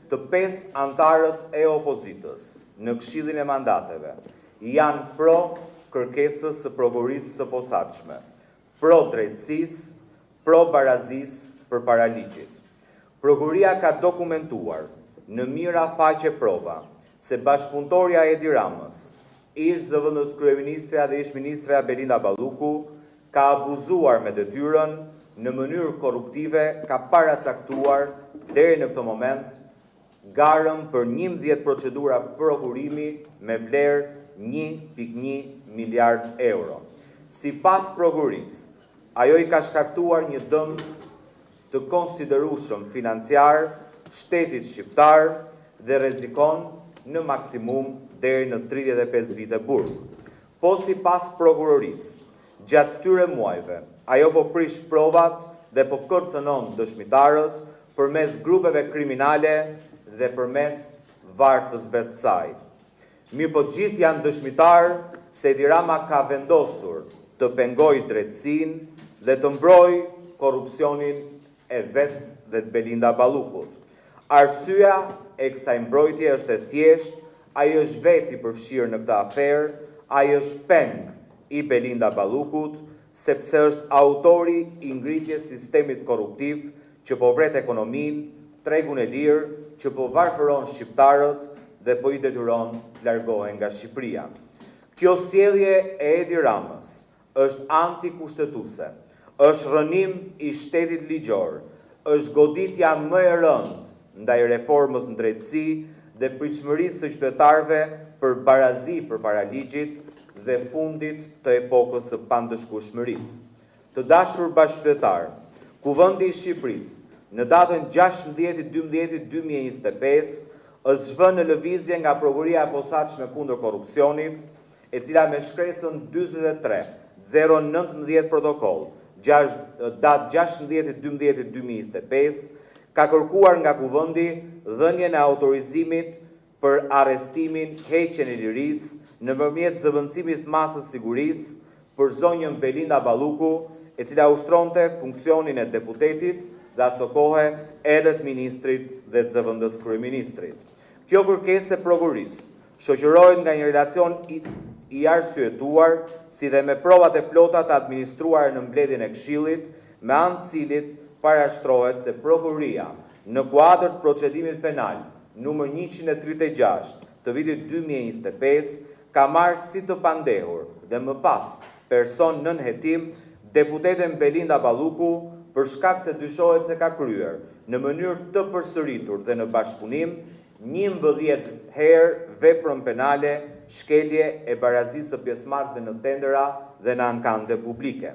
të 5 antarët e opozitës në Këshillin e Mandateve janë pro kërkesës së prokurisë së posaçme, pro drejtësisë, pro barazisë përpara ligjit. Prokuria ka dokumentuar në mira faqe prova se bashkëpunëtorja Edi Ramës, ish zëvendës kryeministra dhe ish ministra Belinda Balluku, ka abuzuar me detyrën në mënyrë korruptive, ka paracaktuar deri në këtë moment garën për 11 procedura prokurimi me vlerë 1.1 miliard euro. Sipas prokurisë, ajo i ka shkaktuar një dëm të konsiderueshëm financiar shtetit shqiptar dhe rrezikon në maksimum deri në 35 vite burg. Po sipas prokurorisë, gjatë këtyre muajve, ajo po prish provat dhe po kërcënon dëshmitarët përmes grupeve kriminale dhe përmes vartësve të saj. Mirë po gjithë janë dëshmitar se Edi Rama ka vendosur të pengojë drejtësinë dhe të mbrojë korrupsionin e vet dhe të Belinda Ballukut. Arsyeja e kësaj mbrojtje është e thjeshtë, ai është veti përfshirë në këtë aferë, ai është peng i Belinda Ballukut, sepse është autori i ngritjes sistemit korruptiv që po vret ekonominë, tregun e lirë, që po varfëron shqiptarët dhe po i detyron të largohen nga Shqipëria. Kjo sjellje e Edi Ramës është antikushtetuese, është rënim i shtetit ligjor, është goditja më e rëndë ndaj reformës në drejtësi dhe pritshmërisë së qytetarëve për barazi përpara ligjit dhe fundit të epokës së pandëshkueshmërisë. Të dashur bashkëqytetarë, Kuvendi i Shqipërisë në datën 16/12/2025 është zhvënë në lëvizje nga Prokuria e Posaçme kundër korrupsionit, e cila me shkresën 43/019 protokoll, datë 16/12/2025, ka kërkuar nga Kuvendi dhënien e autorizimit për arrestimin, heqjen e lirisë nëpërmjet zëvendësimit të masës sigurisë për zonjën Belinda Balluku, e cila ushtronte funksionin e deputetit dhe aso kohë edhe të ministrit dhe të zëvendës kryeministrit. Kjo kërkesë e prokurisë shoqërohet nga një relacion i arsyetuar, si dhe me provat e plota të administruara në mbledhjen e Këshillit, me anë të cilit parashtrohet se prokuria në kuadër të procedimit penal numër 136 të vitit 2025 ka marrë si të pandehur dhe më pas person nën hetim deputeten Belinda Balluku për shkak se dyshohet se ka kryer në mënyrë të përsëritur dhe në bashkëpunim 11 herë veprën penale, shkelje e barazisë së pjesëmarrësve në tendera dhe në ankande publike.